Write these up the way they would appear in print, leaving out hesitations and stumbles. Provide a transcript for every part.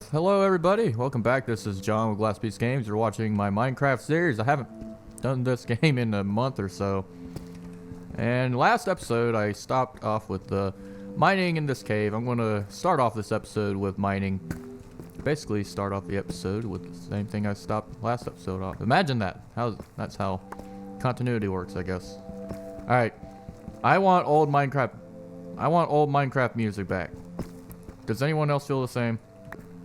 Hello everybody, welcome back. This is John with Glass Piece Games. You're watching my Minecraft series. I haven't done this game in a month or so. And last episode I stopped off with the mining in this cave. I'm going to start off this episode with mining. Basically start off the episode with the same thing I stopped last episode off. Imagine that. That's how continuity works, I guess. Alright. I want old Minecraft music back. Does anyone else feel the same?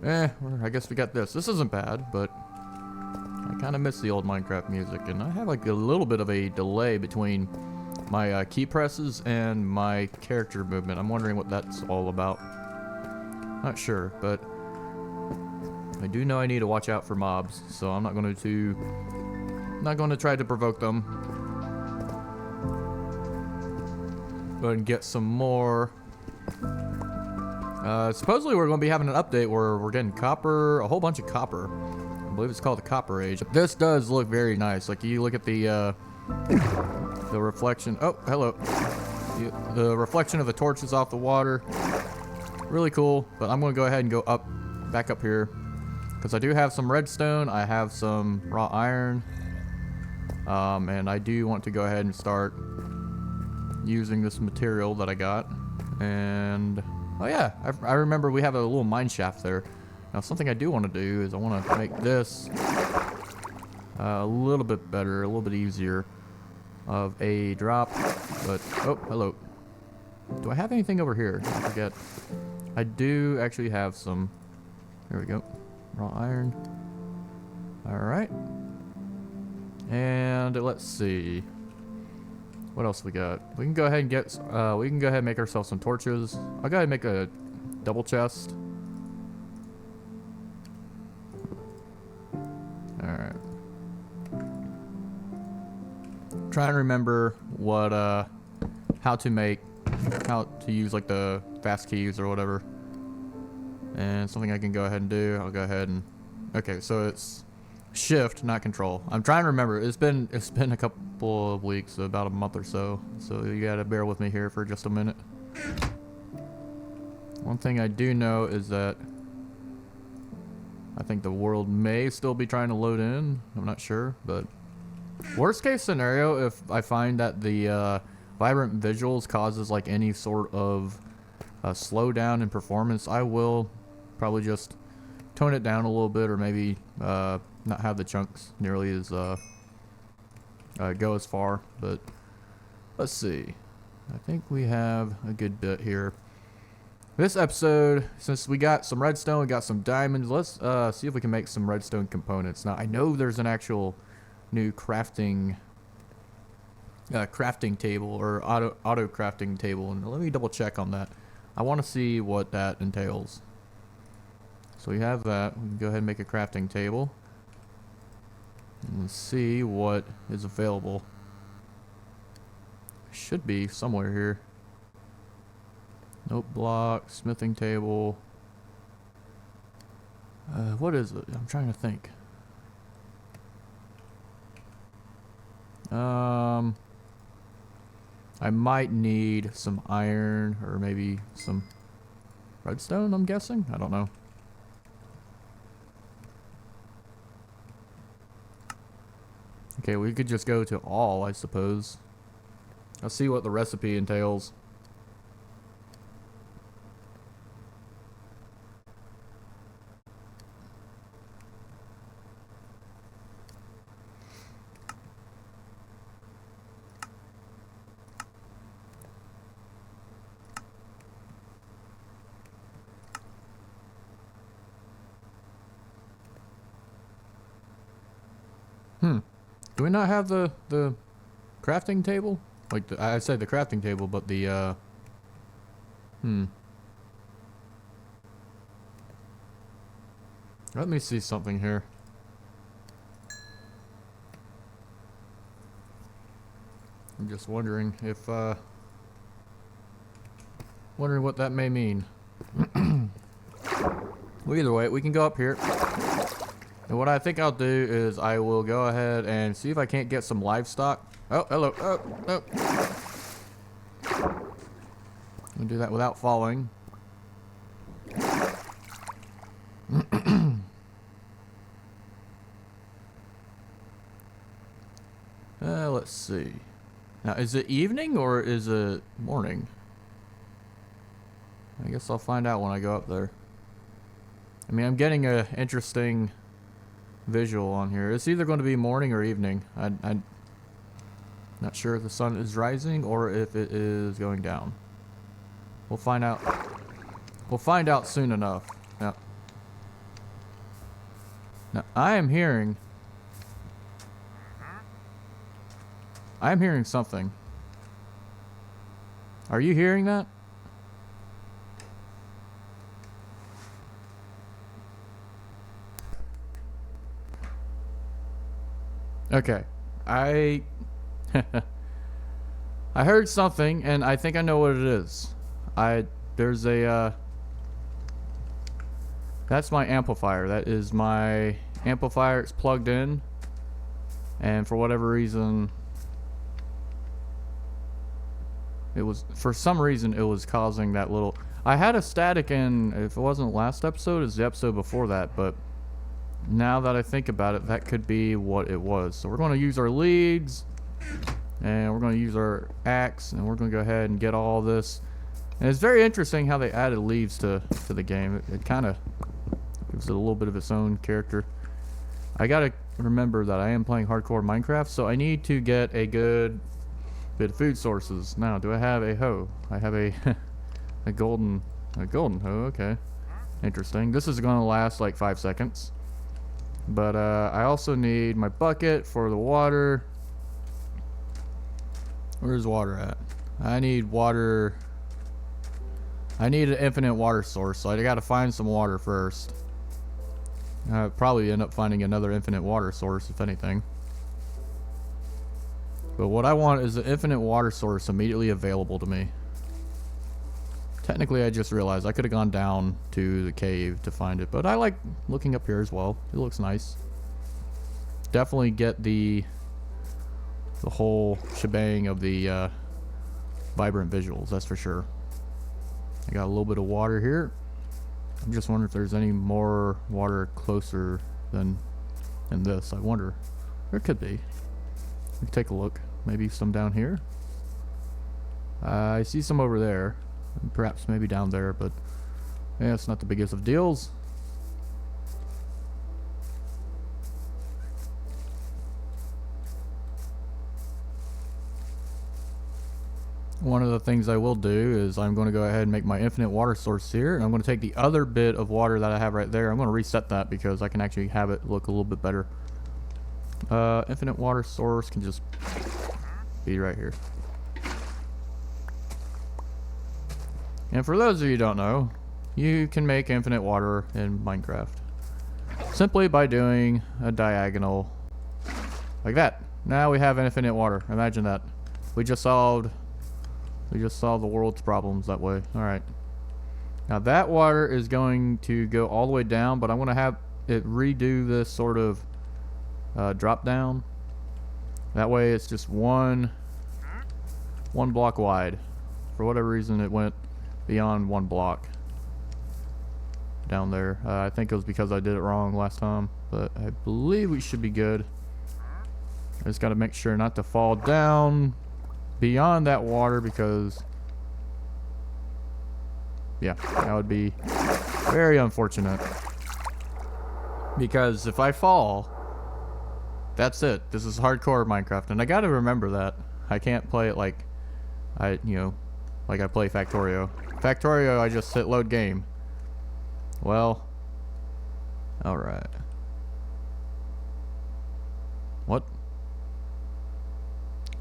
I guess we got this. This isn't bad, but I kind of miss the old Minecraft music, and I have like a little bit of a delay between my key presses and my character movement. I'm wondering what that's all about. Not sure, but I do know I need to watch out for mobs, so I'm not going to try to provoke them. Go ahead and get some more. Supposedly we're going to be having an update where we're getting copper, a whole bunch of copper. I believe it's called the Copper Age. This does look very nice. Like you look at the reflection. Oh, hello. The reflection of the torches off the water. Really cool. But I'm going to go ahead and go back up here, because I do have some redstone. I have some raw iron. And I do want to go ahead and start using this material that I got. And oh yeah, I remember we have a little mine shaft there. Now something I do want to do is I want to make this a little bit better, a little bit easier of a drop. But, oh, hello. Do I have anything over here? I forget. I do actually have some. Here we go. Raw iron. Alright. And let's see. What else we got? We can go ahead and make ourselves some torches. I'll go ahead and make a double chest. Alright. Trying to remember what, how to use like the fast keys or whatever. And something I can go ahead and do. I'll go ahead and, okay, so it's shift, not control. I'm trying to remember. It's been a couple of weeks, about a month or so. So you gotta bear with me here for just a minute. One thing I do know is that I think the world may still be trying to load in. I'm not sure, but worst case scenario, if I find that the vibrant visuals causes like any sort of slowdown in performance, I will probably just tone it down a little bit, or maybe not have the chunks nearly as go as far. But let's see. I think we have a good bit here. This episode, since we got some redstone, we got some diamonds, let's see if we can make some redstone components. Now I know there's an actual new crafting table, or auto crafting table, and let me double check on that. I want to see what that entails. So we have that. We can go ahead and make a crafting table and see what is available. Should be somewhere here. Note block, smithing table. What is it? I'm trying to think. I might need some iron, or maybe some redstone, I'm guessing. I don't know. Okay, we could just go to all, I suppose. Let's see what the recipe entails. Do we not have the crafting table? Like, I said the crafting table, but the, Let me see something here. I'm just wondering if, wondering what that may mean. Well, either way, we can go up here. And what I think I'll do is I will go ahead and see if I can't get some livestock. Oh, hello. Oh, oh. I'll do that without falling. let's see. Now, is it evening or is it morning? I guess I'll find out when I go up there. I mean, I'm getting a interesting visual on here. It's either going to be morning or evening. I'm not sure if the sun is rising or if it is going down. We'll find out. We'll find out soon enough. Now I am hearing something. Are you hearing that? Okay. I heard something and I think I know what it is. There's a that's my amplifier. That is my amplifier. It's plugged in, and for whatever reason, for some reason it was causing that little. I had a static in, if it wasn't last episode, it's the episode before that, but now that I think about it, that could be what it was. So we're going to use our leads, and we're going to use our axe, and we're going to go ahead and get all this. And it's very interesting how they added leaves to the game. It kind of gives it a little bit of its own character. I gotta remember that I am playing hardcore Minecraft, so I need to get a good bit of food sources. Now, do I have a hoe? I have a a golden hoe. Okay, interesting. This is gonna last like 5 seconds. But I also need my bucket for the water. Where's water at? I need water. I need an infinite water source, so I gotta find some water first. I'll probably end up finding another infinite water source, if anything. But what I want is an infinite water source immediately available to me. Technically, I just realized I could have gone down to the cave to find it, but I like looking up here as well. It looks nice. Definitely get the whole shebang of the vibrant visuals, that's for sure. I got a little bit of water here. I'm just wondering if there's any more water closer than this. I wonder. There could be. We can take a look. Maybe some down here. I see some over there. Perhaps maybe down there, but yeah, it's not the biggest of deals. One of the things I will do is I'm going to go ahead and make my infinite water source here, and I'm going to take the other bit of water that I have right there. I'm going to reset that because I can actually have it look a little bit better. Infinite water source can just be right here. And for those of you who don't know, you can make infinite water in Minecraft simply by doing a diagonal like that. Now we have infinite water. Imagine that. We just solved the world's problems that way. Alright. Now that water is going to go all the way down, but I'm going to have it redo this sort of drop down. That way it's just one block wide. For whatever reason it went beyond 1 block down there. I think it was because I did it wrong last time, but I believe we should be good. I just got to make sure not to fall down beyond that water, because yeah, that would be very unfortunate. Because if I fall, that's it. This is hardcore Minecraft, and I gotta remember that. I can't play it like I play Factorio. Factorio, I just hit load game. Well, alright. What?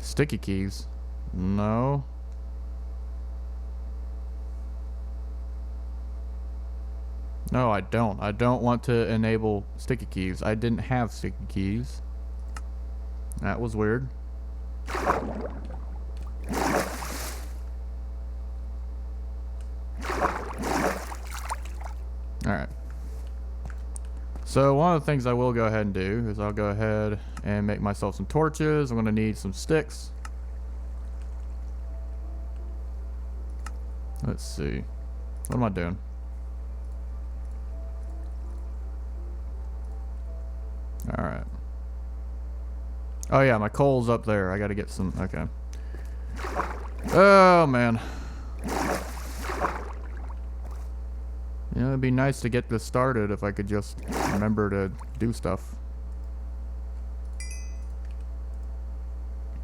Sticky keys? No. No, I don't. I don't want to enable sticky keys. I didn't have sticky keys. That was weird. Alright. So one of the things I will go ahead and do is I'll go ahead and make myself some torches. I'm going to need some sticks. Let's see. What am I doing? Alright. Oh yeah, my coal's up there. I gotta get some. Okay. Oh man. You know, it'd be nice to get this started if I could just remember to do stuff.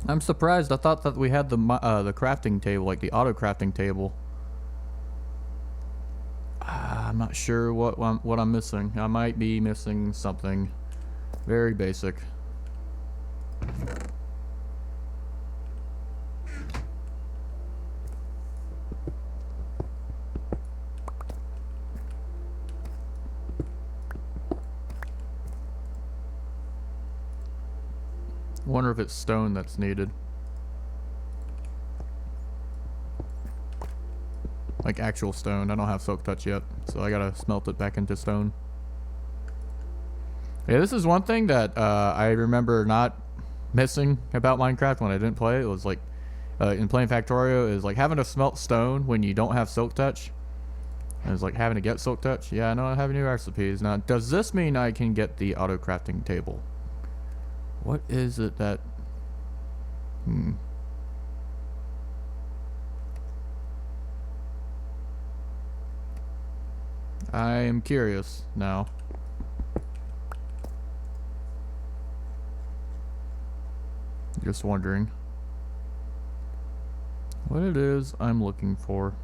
I'm surprised. I thought that we had the crafting table, like the auto crafting table. I'm not sure what I'm missing. I might be missing something very basic. I wonder if it's stone that's needed. Like actual stone. I don't have silk touch yet, so I gotta smelt it back into stone. Yeah, this is one thing that I remember not missing about Minecraft when I didn't play. It was like in playing Factorio is like having to smelt stone when you don't have silk touch. And it's like having to get silk touch. Yeah, I know I have new recipes. Now, does this mean I can get the auto crafting table? What is it that... I am curious now. Just wondering what it is I'm looking for.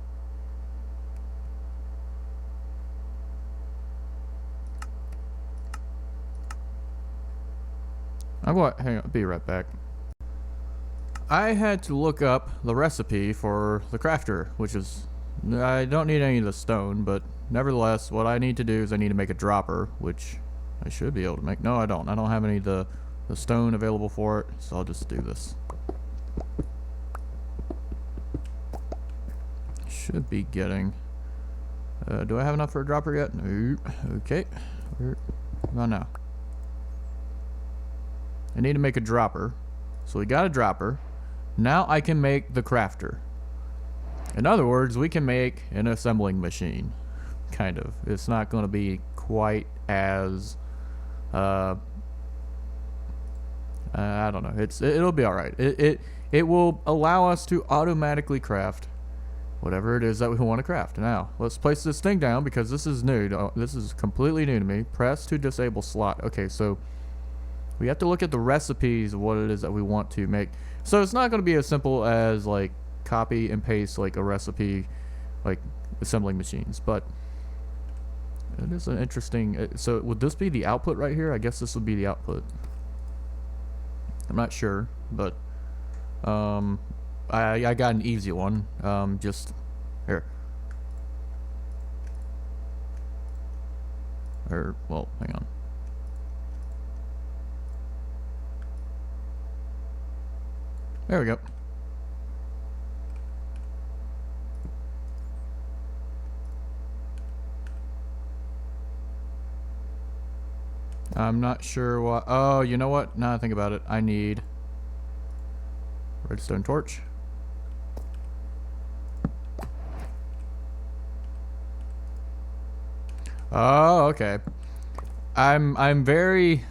I'm going. Hang on. Be right back. I had to look up the recipe for the crafter, which is I don't need any of the stone, but nevertheless, what I need to do is I need to make a dropper, which I should be able to make. No, I don't. I don't have any of the stone available for it, so I'll just do this. Should be getting. Do I have enough for a dropper yet? Nope. Okay. Where about now? I need to make a dropper. So we got a dropper. Now I can make the crafter. In other words, we can make an assembling machine. Kind of. It's not going to be quite as I don't know. It'll be all right. It will allow us to automatically craft whatever it is that we want to craft. Now, let's place this thing down because this is new. This is completely new to me. Press to disable slot. Okay, so we have to look at the recipes of what it is that we want to make. So it's not going to be as simple as like copy and paste like a recipe like assembling machines, but it is an interesting. So would this be the output right here? I guess this would be the output. I'm not sure, but I got an easy one. Just here. Or well, hang on. There we go. I'm not sure what. Oh, you know what? Now I think about it, I need redstone torch. Oh, okay. I'm very.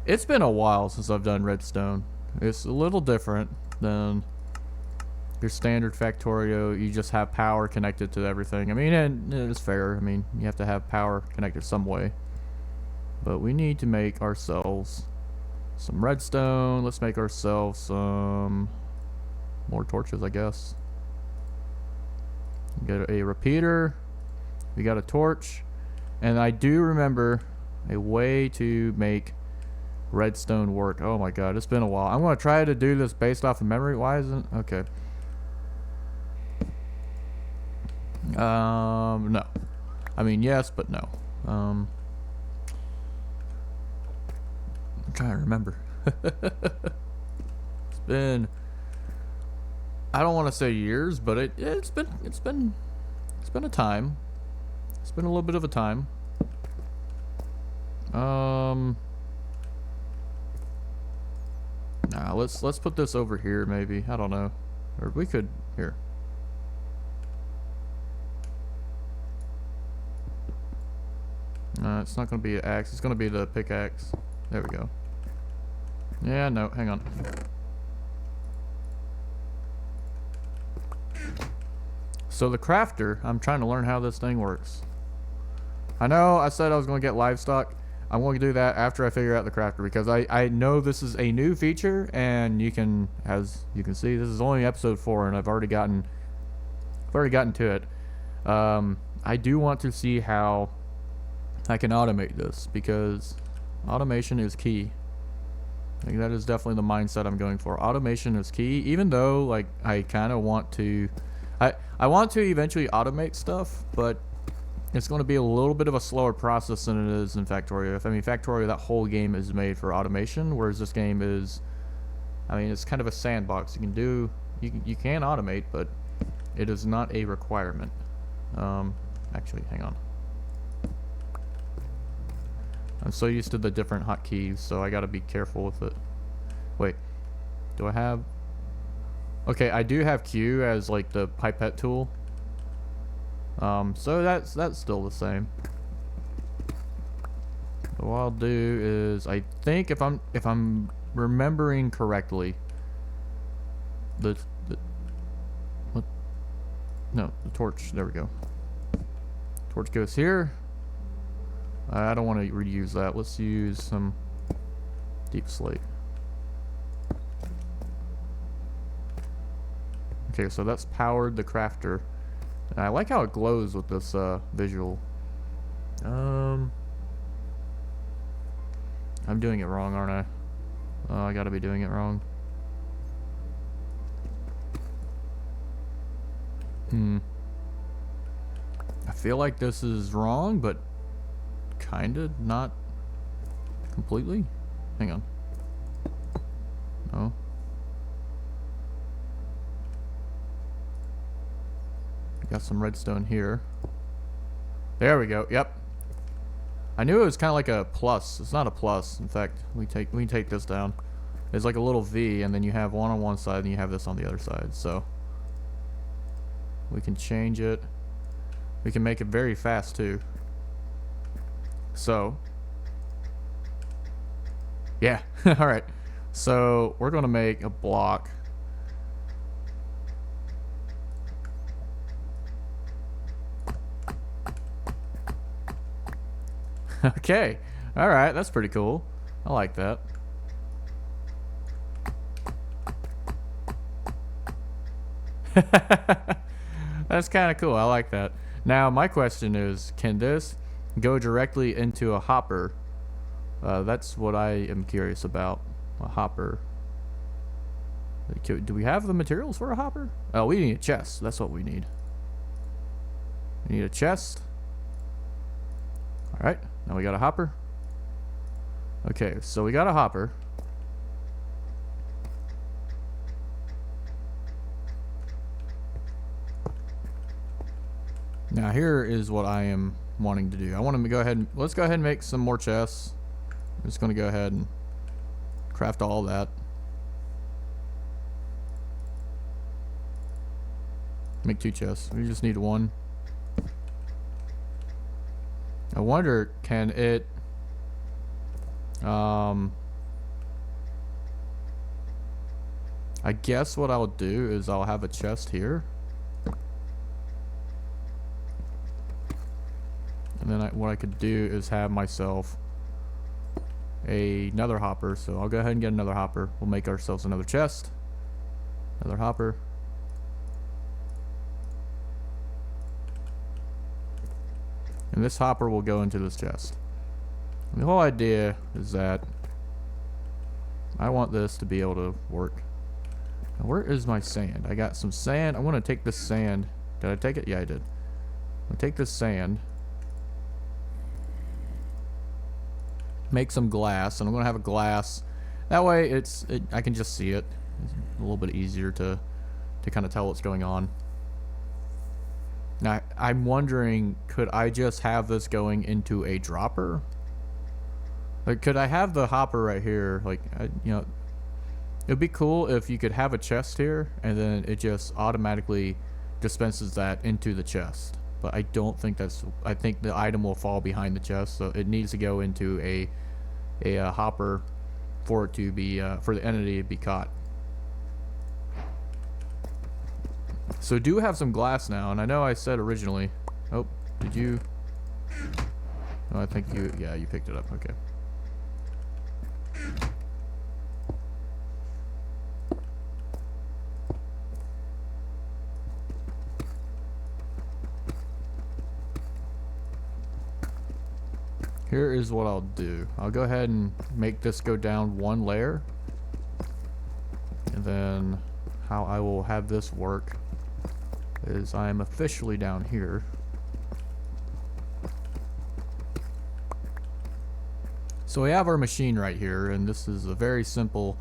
It's been a while since I've done redstone. It's a little different than your standard Factorio. You just have power connected to everything. I mean, and it is fair. I mean, you have to have power connected some way. But we need to make ourselves some redstone. Let's make ourselves some more torches, I guess. Get a repeater. We got a torch. And I do remember a way to make redstone work. Oh my god, it's been a while. I'm going to try to do this based off of memory. Why isn't it? Okay. No. I mean, yes, but no. I'm trying to remember. It's been, I don't want to say years, but it's been a time. It's been a little bit of a time. Nah, let's put this over here maybe. I don't know. Or we could here. It's not going to be an axe. It's going to be the pickaxe. There we go. Yeah, no, hang on. So the crafter, I'm trying to learn how this thing works. I know I said I was going to get livestock. I'm going to do that after I figure out the crafter, because I know this is a new feature, and you can, as you can see, this is only episode 4, and I've already gotten to it. I do want to see how I can automate this, because automation is key. I think that is definitely the mindset I'm going for. Automation is key, even though like I kind of want to, I want to eventually automate stuff, but it's going to be a little bit of a slower process than it is in Factorio. I mean, Factorio, that whole game is made for automation, whereas this game is, I mean, it's kind of a sandbox. You can do, you can automate, but it is not a requirement. Actually, hang on. I'm so used to the different hotkeys, so I gotta be careful with it. Wait, do I have? Okay, I do have Q as like the pipette tool. So that's still the same. So what I'll do is, I think if I'm remembering correctly, the torch. There we go. Torch goes here. I don't want to reuse that. Let's use some deep slate. Okay, so that's powered the crafter. And I like how it glows with this visual. I'm doing it wrong, aren't I? Oh, I gotta be doing it wrong. I feel like this is wrong, but kinda not completely. Hang on. No. Got some redstone here. There we go. Yep. I knew it was kind of like a plus. It's not a plus. In fact, we can take this down. There's like a little V, and then you have one on one side, and you have this on the other side. So we can change it. We can make it very fast too. So yeah. All right. So we're gonna make a block. Okay. All right. That's pretty cool. I like that. That's kind of cool. I like that. Now, my question is, can this go directly into a hopper? That's what I am curious about. A hopper. Do we have the materials for a hopper? Oh, we need a chest. That's what we need. We need a chest. Alright, now we got a hopper. Okay, so we got a hopper. Now here is what I am wanting to do. I want to go ahead and, let's go ahead and make some more chests. I'm just going to go ahead and craft all that. Make 2 chests. We just need 1. I wonder, can it I guess what I'll do is I'll have a chest here, and then what I could do is have myself another hopper. So I'll go ahead and get another hopper. We'll make ourselves another chest, another hopper. And this hopper will go into this chest. And the whole idea is that I want this to be able to work. Now, where is my sand? I got some sand. I want to take this sand. Did I take it? Yeah, I did. I'll take this sand, make some glass, and I'm going to have a glass. That way I can just see it. It's a little bit easier to kind of tell what's going on. Now, I'm wondering, could I just have this going into a dropper? Like, could I have the hopper right here? Like, you know, it'd be cool if you could have a chest here, and then it just automatically dispenses that into the chest. but I don't think that's, I think the item will fall behind the chest, so it needs to go into a hopper for it to be, for the entity to be caught. So do have some glass now, and I know I said originally, oh, did you, oh, I think you, yeah, you picked it up, okay. Here is what I'll do. I'll go ahead and make this go down one layer. And then how I will have this work is I am officially down here. So we have our machine right here, and this is a very simple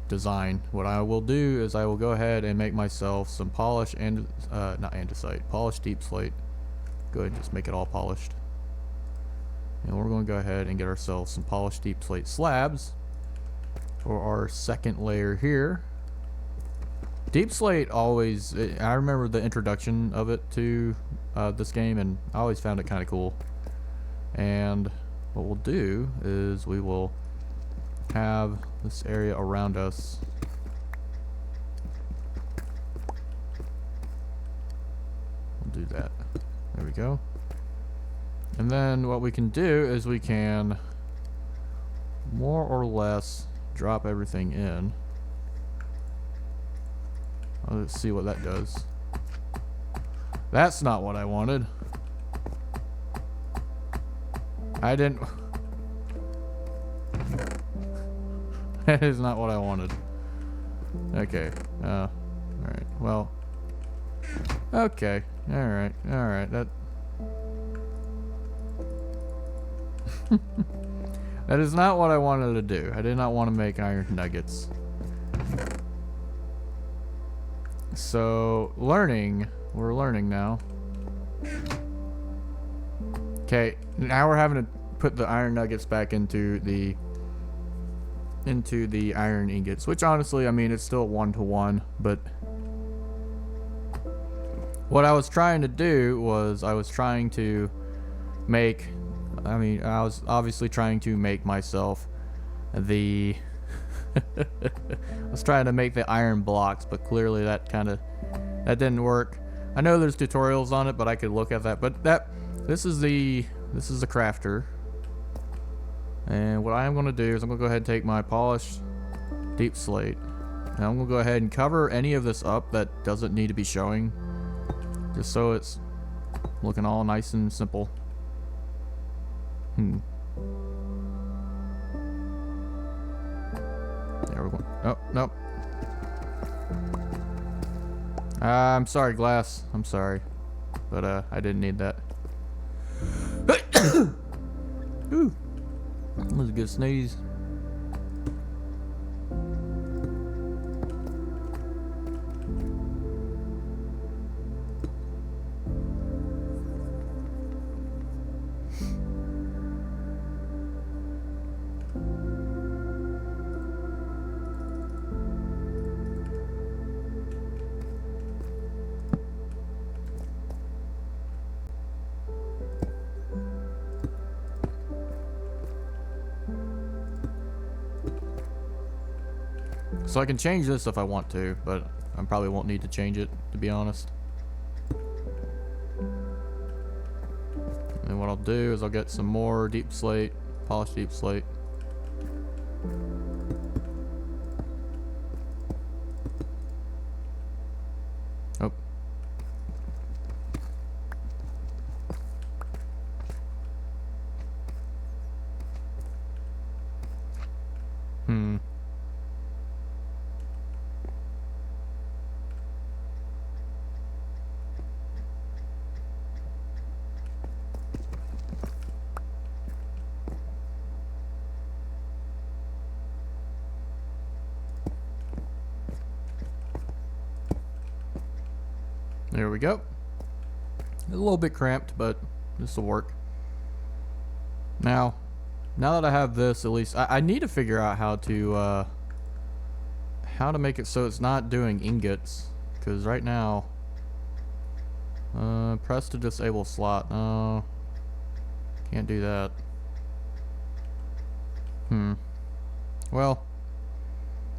design. What I will do is I will go ahead and make myself some polished and not andesite, polished deep slate. Go ahead and just make it all polished. And we're going to go ahead and get ourselves some polished deep slate slabs for our second layer here. Deep slate always, I remember the introduction of it to this game, and I always found it kind of cool. And what we'll do is we will have this area around us. We'll do that. There we go. And then what we can do is we can more or less drop everything in. Let's see what that does. That's not what I wanted. I didn't. That is not what I wanted. Okay. Alright. Well. Okay. Alright. Alright. That. That is not what I wanted to do. I did not want to make iron nuggets. So, we're learning now. Okay, now we're having to put the iron nuggets back into the iron ingots, which honestly, I mean, it's still 1-to-1, but what I was trying to do was I was trying to make, I mean, I was obviously trying to make myself the I was trying to make the iron blocks, but clearly that didn't work. I know there's tutorials on it, but I could look at that. But this is the crafter. And what I am going to do is I'm going to go ahead and take my polished deep slate, and I'm going to go ahead and cover any of this up that doesn't need to be showing, just so it's looking all nice and simple. There we go. Oh, nope. I'm sorry, glass. I'm sorry. But, I didn't need that. Ooh. That was a good sneeze. So I can change this if I want to, but I probably won't need to change it, to be honest. And what I'll do is I'll get some more deep slate, polished deep slate. Oh. There we go. A little bit cramped, but this will work. Now that I have this, at least I need to figure out how to make it so it's not doing ingots, because right now Press to disable slot. Oh, can't do that. Well,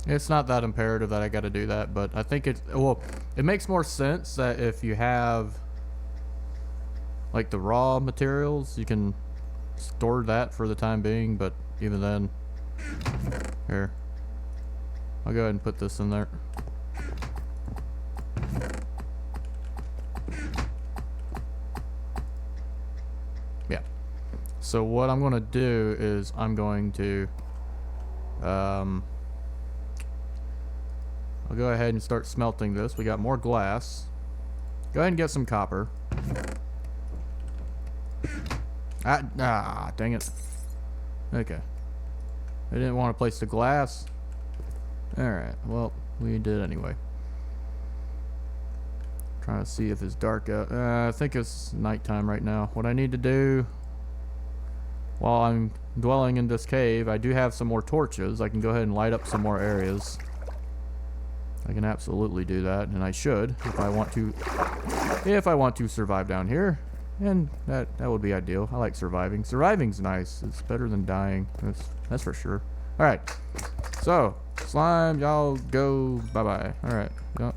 it's not that imperative that I gotta do that, but I think it makes more sense that if you have like the raw materials, you can store that for the time being, but even then, here, I'll go ahead and put this in there. Yeah. So what I'm going to do is I'm going to, I'll go ahead and start smelting this. We got more glass. Go ahead and get some copper. Dang it. Okay. I didn't want to place the glass. Alright, well, we did anyway. Trying to see if it's dark out. I think it's nighttime right now. What I need to do while I'm dwelling in this cave, I do have some more torches. I can go ahead and light up some more areas. I can absolutely do that, and I should if I want to survive down here. And that would be ideal. I like surviving. Surviving's nice. It's better than dying. That's for sure. All right. So slime, y'all go bye-bye. All right. Yep.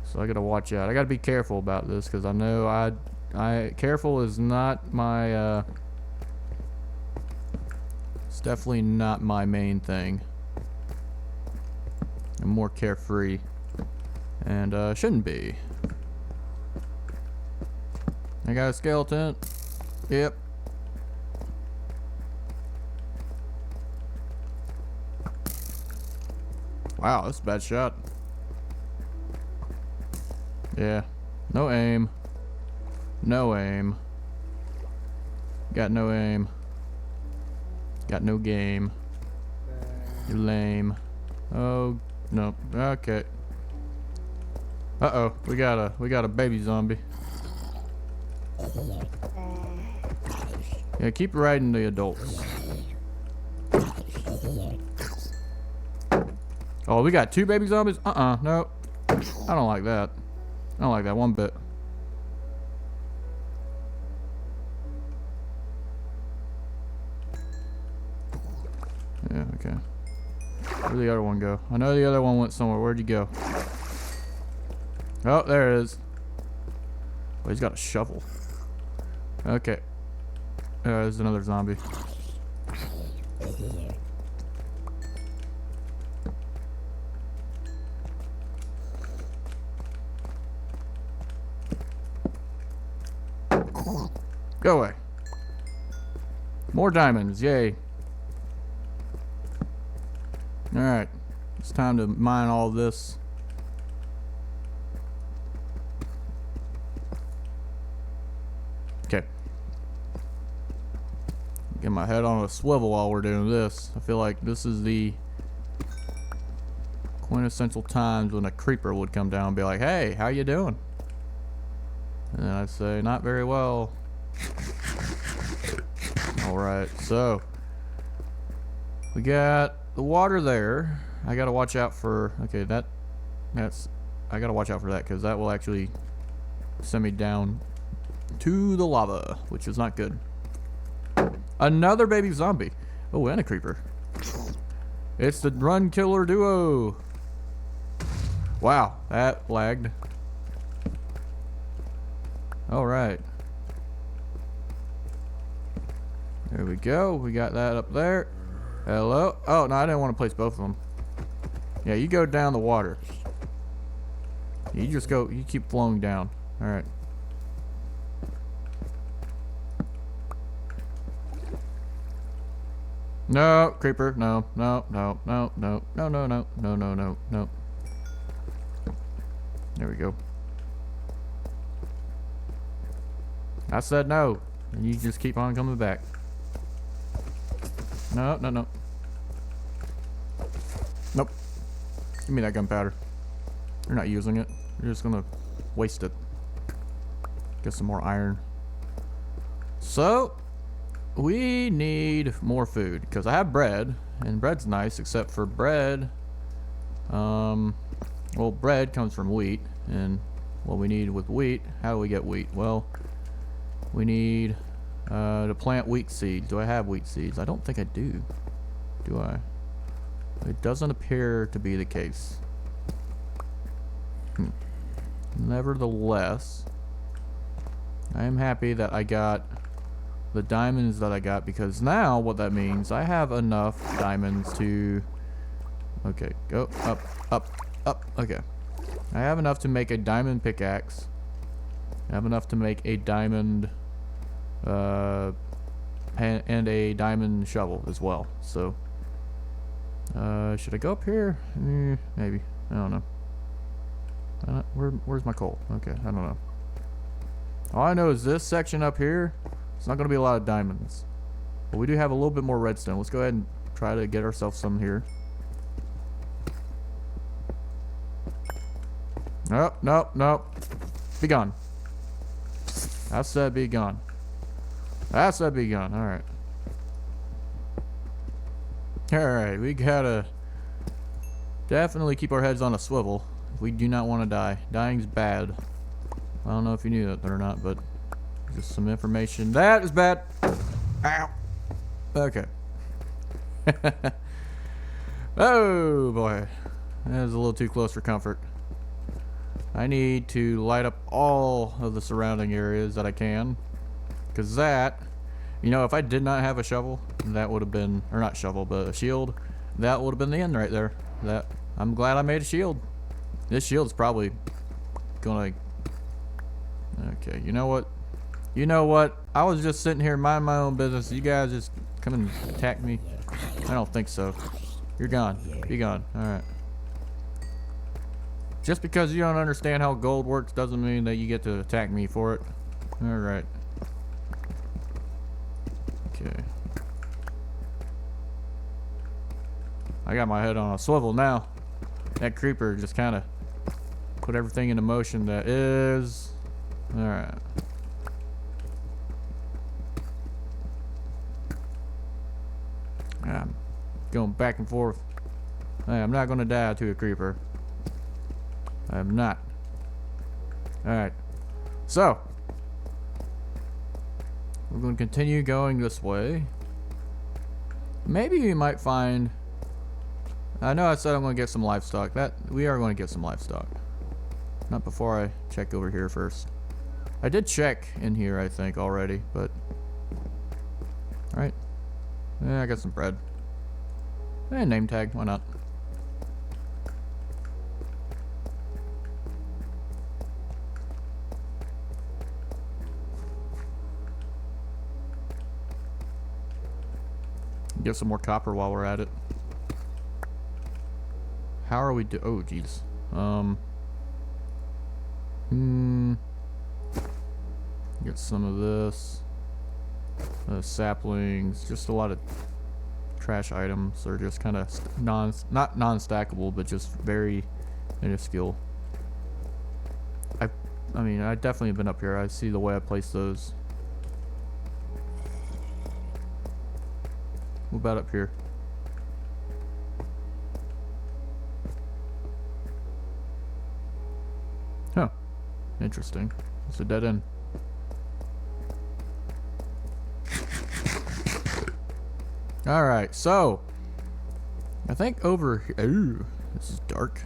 So I gotta watch out. I gotta be careful about this because I know I careful is not my. It's definitely not my main thing. I'm more carefree, and shouldn't be. I got a skeleton. Yep. Wow, that's a bad shot. Yeah. No aim. No aim. Got no aim. Got no game. You're lame. Oh no. Okay. Uh-oh. We got a baby zombie. Yeah, keep riding the adults. Oh, we got 2 baby zombies? No. I don't like that. I don't like that one bit. Yeah, okay. Where'd the other one go? I know the other one went somewhere. Where'd he go? Oh, there it is. Oh, he's got a shovel. Okay. There's another zombie. Go away. More diamonds, yay. Alright. It's time to mine all this. Okay. Get my head on a swivel while we're doing this. I feel like this is the quintessential times when a creeper would come down and be like, hey, how you doing? And then I'd say, not very well. Alright, so we got the water there. I gotta watch out for, okay, I gotta watch out for that because that will actually send me down to the lava, which is not good. Another baby zombie. Oh, and a creeper. It's the run killer duo. Wow, that lagged. All right. There we go. We got that up there. Hello. Oh, no, I didn't want to place both of them. Yeah, you go down the water. You just go, you keep flowing down. All right. No, creeper. No, no, no, no, no, no, no, no, no, no, no, no. There we go. I said no, and you just keep on coming back. No, no, no. Nope. Give me that gunpowder. You're not using it. You're just gonna waste it. Get some more iron. So, we need more food because I have bread, and bread's nice, except for bread. Well, bread comes from wheat, and what we need with wheat. How do we get wheat? Well, we need to plant wheat seeds. Do I have wheat seeds? I don't think I do. Do I? It doesn't appear to be the case. Nevertheless, I am happy that I got the diamonds that I got, because now what that means, I have enough diamonds to... Okay, go up, up, up. Okay. I have enough to make a diamond pickaxe. I have enough to make a diamond and a diamond shovel as well. So should I go up here? Maybe. I don't know. Where's my coal? Okay, I don't know. All I know is this section up here, it's not going to be a lot of diamonds. But we do have a little bit more redstone. Let's go ahead and try to get ourselves some here. Nope, nope, nope. Be gone. I said be gone. I said be gone. Alright. Alright, we gotta definitely keep our heads on a swivel. We do not want to die. Dying's bad. I don't know if you knew that or not, but just some information. That is bad. Ow. Okay. Oh boy. That was a little too close for comfort. I need to light up all of the surrounding areas that I can. Because that, you know, if I did not have a shovel, that would have been, or not shovel, but a shield, that would have been the end right there. That, I'm glad I made a shield. This shield's probably gonna... Okay, you know what? You know what? I was just sitting here minding my own business. You guys just come and attack me? I don't think so. You're gone. Be gone. Alright. Just because you don't understand how gold works doesn't mean that you get to attack me for it. Alright. Okay. I got my head on a swivel now. That creeper just kind of put everything into motion that is... Alright. I'm going back and forth. Hey, I'm not going to die to a creeper. I'm not. Alright. So. We're going to continue going this way. Maybe we might find... I know I said I'm going to get some livestock. We are going to get some livestock. Not before I check over here first. I did check in here, I think, already, but... Alright. Yeah, I got some bread. And name tag, why not? Get some more copper while we're at it. How are we oh jeez. Get some of this. Saplings, just a lot of trash items. They're just kind of not non-stackable, but just very minuscule. I mean, I definitely have been up here. I see the way I place those. What about up here? Huh. Interesting. It's a dead end. Alright, so I think over here. Ooh, this is dark.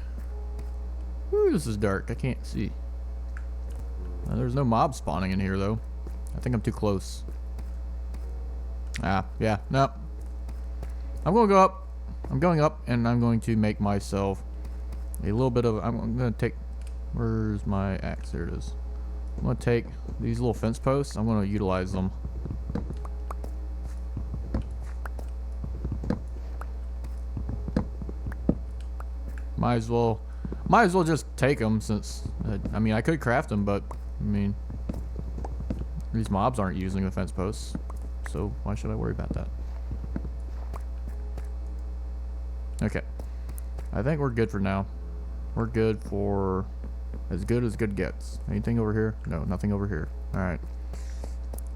Ooh, this is dark. I can't see. There's no mob spawning in here, though. I think I'm too close. Ah, yeah, nope. I'm gonna go up. I'm going up, and I'm going to make myself a little bit of... I'm gonna take... Where's my axe? There it is. I'm gonna take these little fence posts. I'm gonna utilize them. Might as well just take them, since I mean, I could craft them, but I mean, these mobs aren't using the fence posts, so why should I worry about that? Okay, I think we're good for now. We're good for as good gets. Anything over here? No, nothing over here. All right.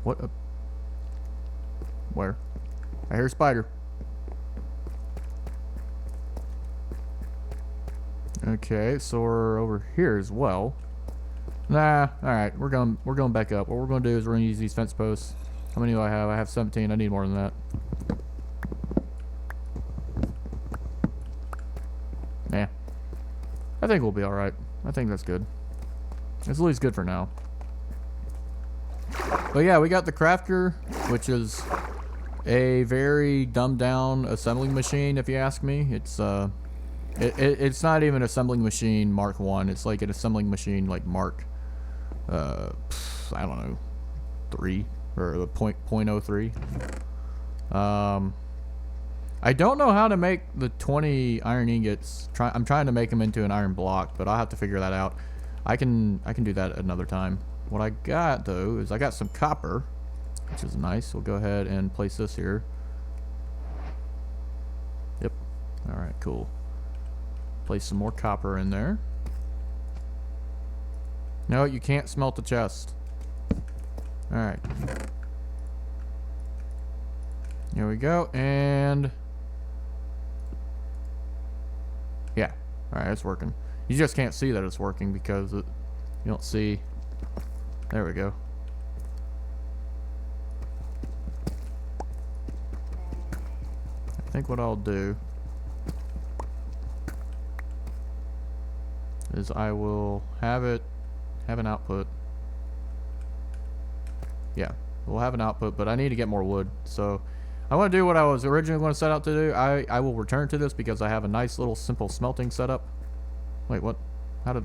What? Where? I hear a spider. Okay, so we're over here as well. Nah, alright, we're going back up. What we're gonna do is we're gonna use these fence posts. How many do I have? I have 17. I need more than that. Yeah. I think we'll be alright. I think that's good. It's at least good for now. But yeah, we got the crafter, which is a very dumbed down assembling machine, if you ask me. It's not even assembling machine Mark 1. It's like an assembling machine like Mark I don't know, 3 or the .03. I don't know how to make the 20 iron ingots. I'm trying to make them into an iron block, but I'll have to figure that out. I can do that another time. What I got though is I got some copper, which is nice. We'll go ahead and place this here. Yep. All right, cool. Place some more copper in there. No, you can't smelt the chest. All right. Here we go, and yeah. All right, it's working. You just can't see that it's working because you don't see. There we go. I think what I'll do is I will have an output. Yeah, we'll have an output, but I need to get more wood. So I want to do what I was originally going to set out to do. I will return to this because I have a nice little simple smelting setup. Wait, what? How did...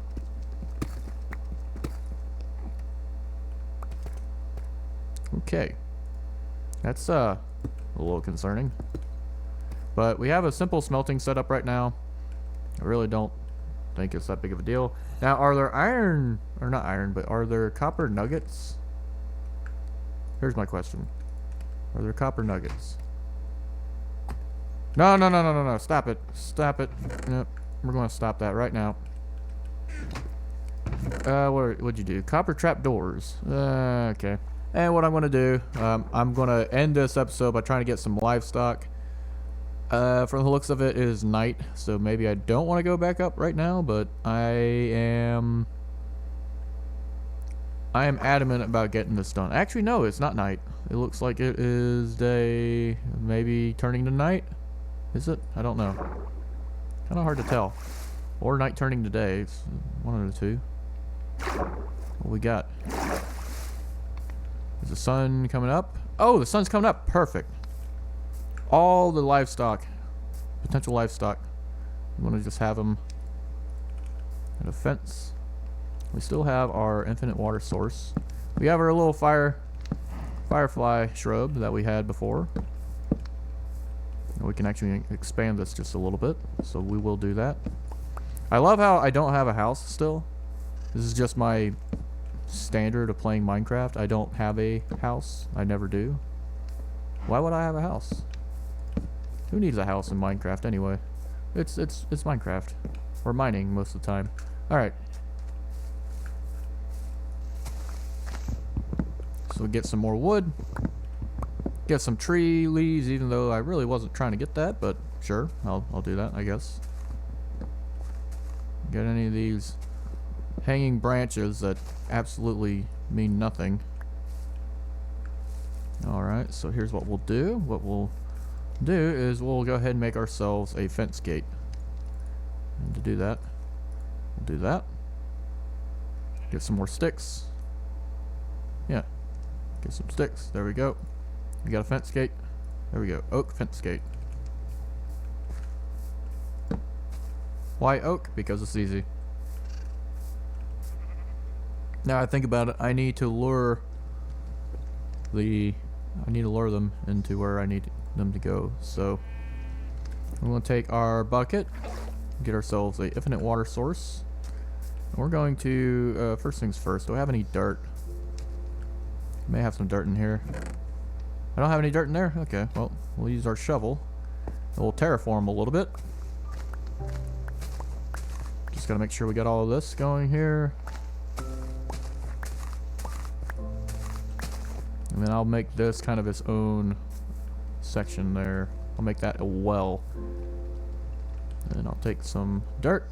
Okay. That's a little concerning. But we have a simple smelting setup right now. I really don't think it's that big of a deal. Now, are there iron, or not iron, but are there copper nuggets? Here's my question. Are there copper nuggets? No, no, no, no, no, no. Stop it. Stop it. Nope. We're going to stop that right now. What'd you do? Copper trap doors. Okay. And what I'm going to do, I'm going to end this episode by trying to get some livestock. From the looks of it, it is night, so maybe I don't want to go back up right now, but I am adamant about getting this done. Actually, no, it's not night. It looks like it is day, maybe turning to night. Is it? I don't know. Kind of hard to tell. Or night turning to day. It's one of the two. What we got? Is the sun coming up? Oh, the sun's coming up. Perfect. All the livestock, potential livestock, we want to just have them at a fence. We still have our infinite water source. We have our little firefly shrub that we had before. We can actually expand this just a little bit, so we will do that. I love how I don't have a house still. This is just my standard of playing Minecraft. I don't have a house. I never do. Why would I have a house? Who needs a house in Minecraft anyway? It's Minecraft. We're mining most of the time. Alright. So we get some more wood. Get some tree leaves, even though I really wasn't trying to get that, but sure, I'll do that, I guess. Get any of these hanging branches that absolutely mean nothing. Alright, so here's what we'll do. What we'll do is we'll go ahead and make ourselves a fence gate. And to do that, we'll do that. Get some more sticks. Yeah. Get some sticks. There we go. We got a fence gate. There we go. Oak fence gate. Why oak? Because it's easy. Now I think about it, I need to lure them into where I need them to go. So we're going to take our bucket, get ourselves a infinite water source. And we're going to first things first. Do I have any dirt? May have some dirt in here. I don't have any dirt in there? Okay, well, we'll use our shovel and we'll terraform a little bit. Just gotta make sure we got all of this going here. And then I'll make this kind of its own section there. I'll make that a well. And I'll take some dirt.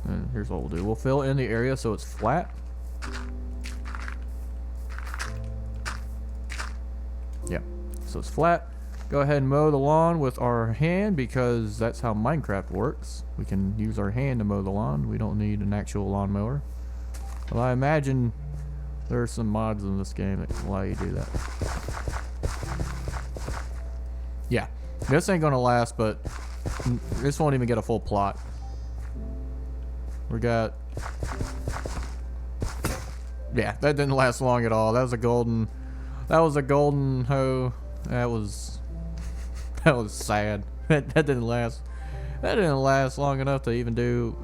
And here's what we'll do. We'll fill in the area so it's flat. Yeah, so it's flat. Go ahead and mow the lawn with our hand because that's how Minecraft works. We can use our hand to mow the lawn. We don't need an actual lawnmower. Well, I imagine there are some mods in this game that can allow you to do that. Yeah, this ain't gonna last, but this won't even get a full plot. We got... Yeah, that didn't last long at all. That was a golden hoe. That was sad. That didn't last. That didn't last long enough to even do...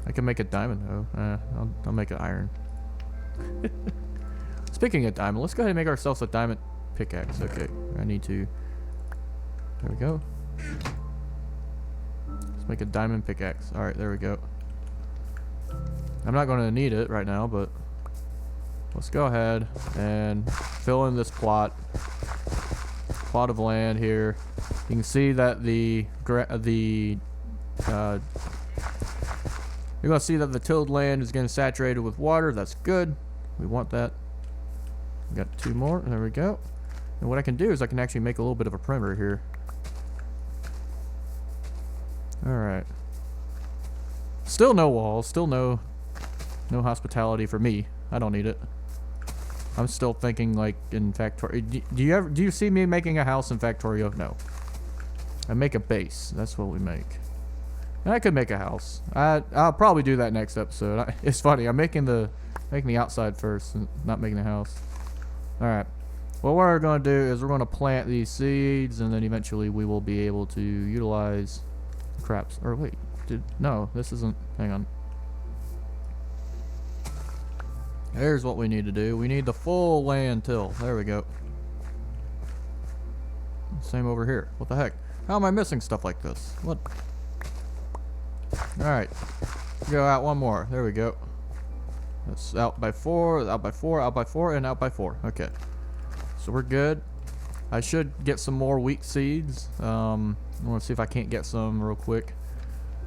I can make a diamond hoe. I'll make an iron. Speaking of diamond, let's go ahead and make ourselves a diamond pickaxe. Okay, I need to... There we go. Let's make a diamond pickaxe. Alright, there we go. I'm not going to need it right now, but let's go ahead and fill in this plot of land here. You can see that you're going to see that the tilled land is getting saturated with water. That's good. We want that. We got 2 more. There we go. And what I can do is I can actually make a little bit of a perimeter here. Alright. Still no walls. Still no hospitality for me. I don't need it. I'm still thinking like in Factorio. Do you see me making a house in Factorio? No. I make a base. That's what we make. And I could make a house. I'll probably do that next episode. It's funny. I'm making the outside first and not making the house. All right. Well, what we're going to do is we're going to plant these seeds, and then eventually we will be able to utilize craps. Or wait, no, this isn't. Hang on. Here's what we need to do. We need the full land till. There we go. Same over here. What the heck? How am I missing stuff like this? What? Alright. Go out one more. There we go. That's out by 4, out by 4, out by 4, and out by 4. Okay. So we're good. I should get some more wheat seeds. I want to see if I can't get some real quick.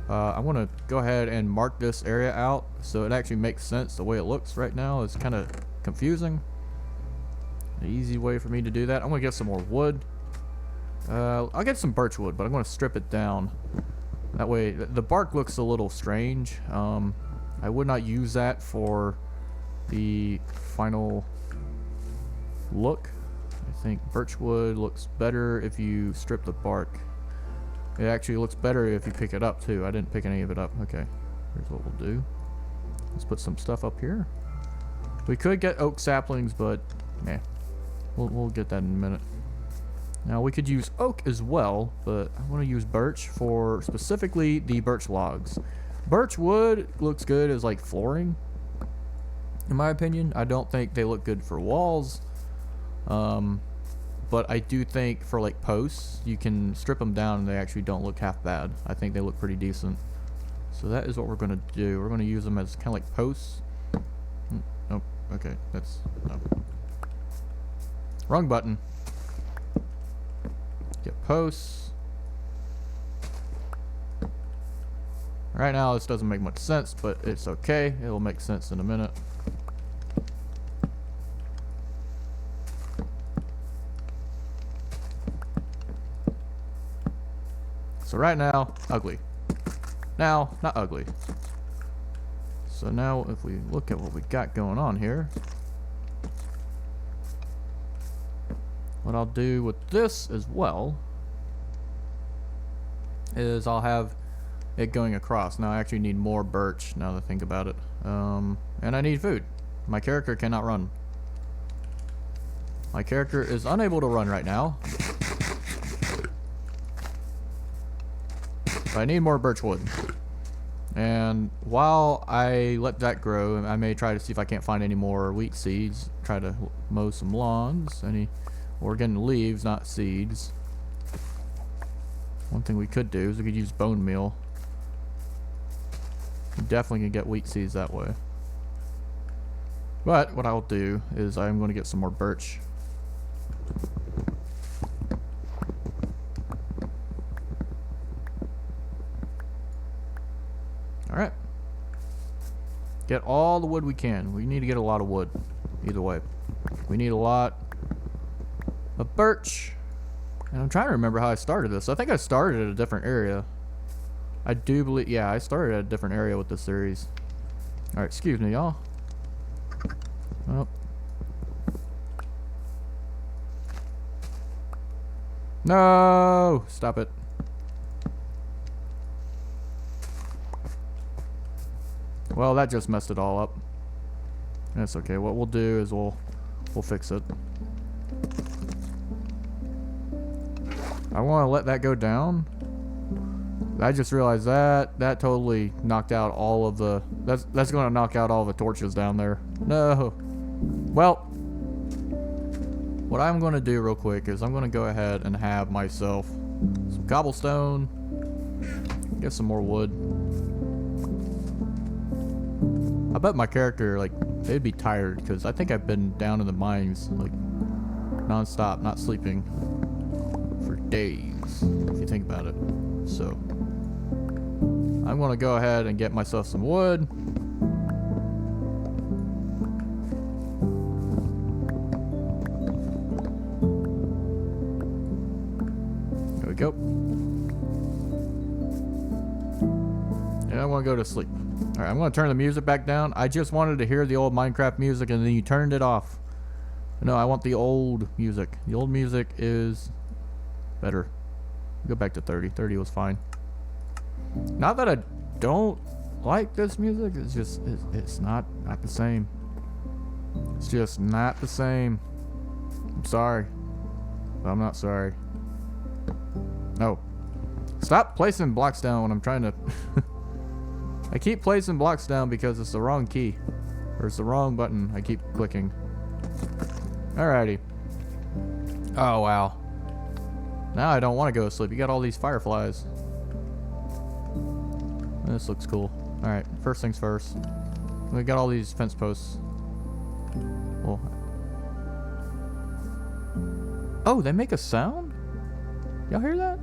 I want to go ahead and mark this area out so it actually makes sense the way it looks right now. It's kind of confusing. An easy way for me to do that. I'm going to get some more wood. I'll get some birch wood, but I'm going to strip it down. That way, the bark looks a little strange. I would not use that for the final look. I think birch wood looks better if you strip the bark. It actually looks better if you pick it up too. I didn't pick any of it up. Okay, here's what we'll do. Let's put some stuff up here. We could get oak saplings, but nah, we'll get that in a minute. Now we could use oak as well, but I want to use birch for specifically the birch logs. Birch wood looks good as like flooring, in my opinion. I don't think they look good for walls. But I do think for like posts, you can strip them down and they actually don't look half bad. I think they look pretty decent. So that is what we're going to do. We're going to use them as kind of like posts. Oh, okay. That's... no. Wrong button. Get posts. Right now this doesn't make much sense, but it's okay. It'll make sense in a minute. So right now, ugly. Now, not ugly. So now if we look at what we got going on here, what I'll do with this as well is I'll have it going across. Now I actually need more birch now that I think about it. And I need food. My character cannot run. My character is unable to run right now. I need more birch wood. And while I let that grow, I may try to see if I can't find any more wheat seeds. Try to mow some lawns. Or getting leaves, not seeds. One thing we could do is we could use bone meal. We definitely can get wheat seeds that way. But what I'll do is I'm going to get some more birch. get all the wood we can. We need to get a lot of wood. Either way. We need a lot of birch. And I'm trying to remember how I started this. I think I started at a different area. I do believe, yeah, I started at a different area with this series. Alright, excuse me, y'all. Oh. No! Stop it. Well, that just messed it all up. That's okay. What we'll do is we'll fix it. I want to let that go down. I just realized that totally knocked out all of the... That's going to knock out all the torches down there. No. Well, what I'm going to do real quick is I'm going to go ahead and have myself some cobblestone. Get some more wood. I bet my character, like, they'd be tired because I think I've been down in the mines, like, non-stop, not sleeping for days, if you think about it. So, I'm going to go ahead and get myself some wood. There we go. And I want to go to sleep. Alright, I'm going to turn the music back down. I just wanted to hear the old Minecraft music and then you turned it off. No, I want the old music. The old music is better. Go back to 30. 30 was fine. Not that I don't like this music. It's just, it's not the same. It's just not the same. I'm sorry. But I'm not sorry. No. Stop placing blocks down when I'm trying to... I keep placing blocks down because it's the wrong key. Or it's the wrong button I keep clicking. Alrighty. Oh, wow. Now I don't want to go to sleep. You got all these fireflies. This looks cool. Alright, first things first. We got all these fence posts. Well. Oh, they make a sound? Y'all hear that?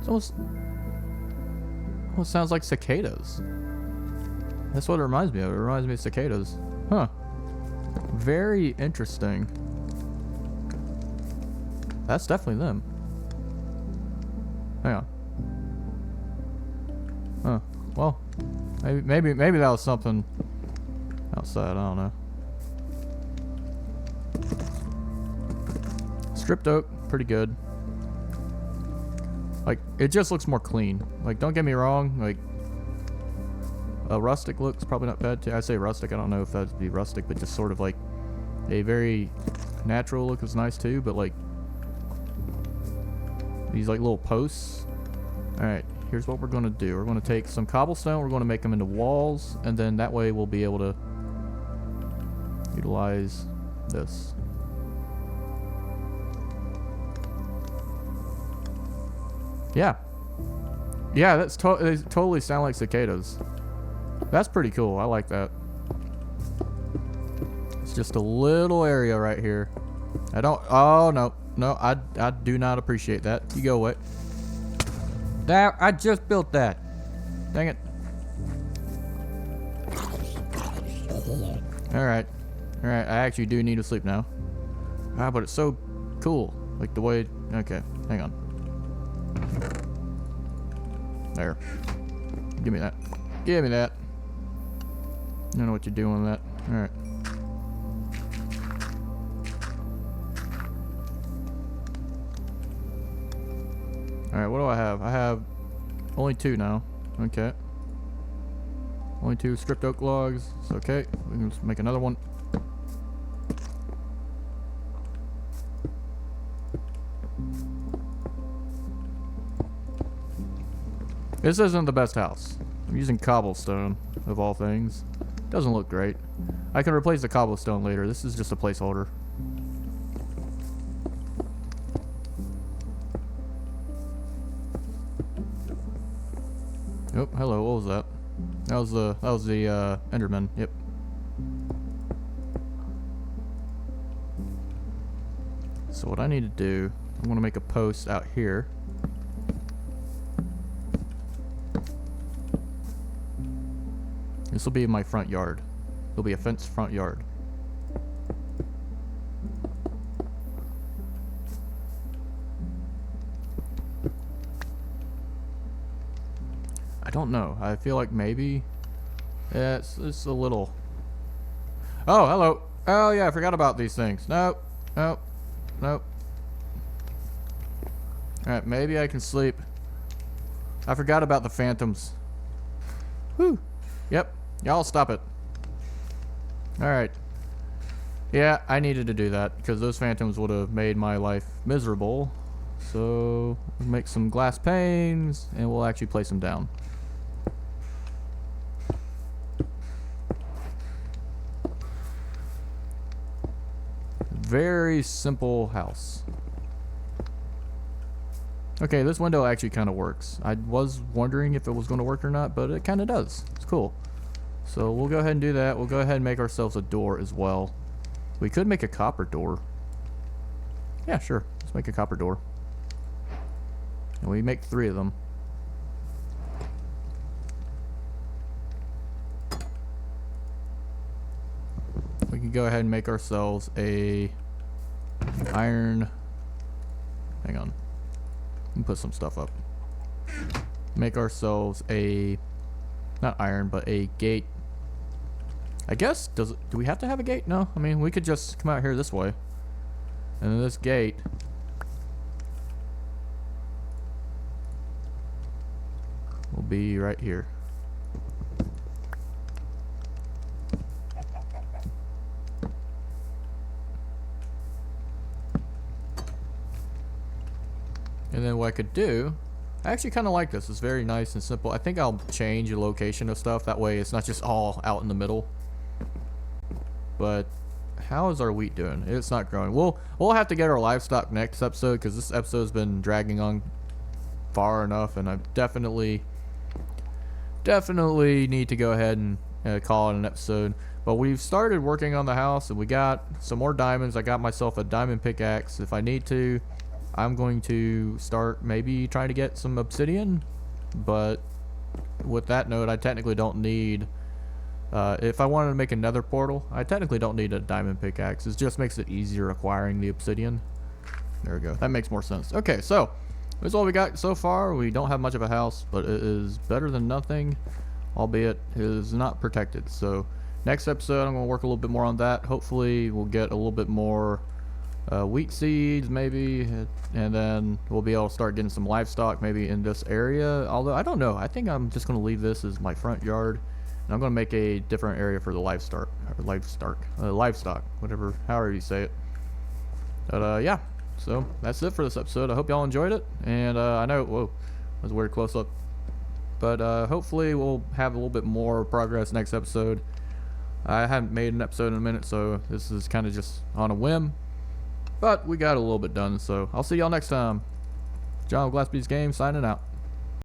It's almost sounds like cicadas. That's what it reminds me of. It reminds me of cicadas. Huh. Very interesting. That's definitely them. Hang on. Huh. Well, maybe that was something outside. I don't know. Stripped oak, pretty good. Like, it just looks more clean. Like, don't get me wrong. Like, rustic looks probably not bad too. I say rustic. I don't know if that'd be rustic, but just sort of like a very natural look is nice too. But like these like little posts. All right, here's what we're gonna do. We're gonna take some cobblestone. We're gonna make them into walls, and then that way we'll be able to utilize this. Yeah. Yeah, they totally sound like cicadas. That's pretty cool. I like that. It's just a little area right here. I don't... Oh, no. No, I do not appreciate that. You go away. There, I just built that. Dang it. Alright. Alright, I actually do need to sleep now. Ah, but it's so cool. Like the way... Okay, hang on. There. Give me that. Give me that. I don't know what you're doing with that. Alright. Alright, what do I have? I have only 2 now. Okay. Only 2 stripped oak logs. It's okay. We can just make another one. This isn't the best house. I'm using cobblestone, of all things. Doesn't look great. I can replace the cobblestone later. This is just a placeholder. Oh, hello. What was that? That was the Enderman. Yep. So what I need to do, I'm gonna make a post out here. This will be my front yard. It'll be a fenced front yard. I don't know. I feel like maybe... Yeah, it's a little... Oh, hello. Oh, yeah, I forgot about these things. Nope. Nope. Nope. Alright, maybe I can sleep. I forgot about the phantoms. Whew. Yep. Y'all stop it. Alright. Yeah, I needed to do that because those phantoms would have made my life miserable. So, we'll make some glass panes and we'll actually place them down. Very simple house. Okay, this window actually kind of works. I was wondering if it was going to work or not, but it kind of does. It's cool. So we'll go ahead and do that. We'll go ahead and make ourselves a door as well. We could make a copper door. Yeah, sure. Let's make a copper door. And we make 3 of them. We can go ahead and make ourselves a iron... Hang on. And put some stuff up. Make ourselves a... Not iron, but a gate. I guess, do we have to have a gate? No. I mean, we could just come out here this way. And then this gate... will be right here. And then what I could do, I actually kind of like this. It's very nice and simple. I think I'll change the location of stuff. That way it's not just all out in the middle. But how is our wheat doing? It's not growing. We'll have to get our livestock next episode because this episode's been dragging on far enough, and I definitely need to go ahead and call it an episode. But we've started working on the house and we got some more diamonds. I got myself a diamond pickaxe. If I need to, I'm going to start maybe trying to get some obsidian, but with that note, I technically don't need, if I wanted to make another portal, I technically don't need a diamond pickaxe. It just makes it easier acquiring the obsidian. There we go. That makes more sense. Okay, so that's all we got so far. We don't have much of a house, but it is better than nothing, albeit it is not protected. So next episode, I'm going to work a little bit more on that. Hopefully, we'll get a little bit more wheat seeds maybe, and then we'll be able to start getting some livestock maybe in this area. Although I don't know, I think I'm just going to leave this as my front yard, and I'm going to make a different area for the livestock, whatever, however you say it. But yeah, so that's it for this episode. I hope y'all enjoyed it, and I know, whoa, that was a weird close up, but hopefully we'll have a little bit more progress next episode. I haven't made an episode in a minute, so this is kind of just on a whim. But we got a little bit done, so I'll see y'all next time. John with Glass Beast Games signing out.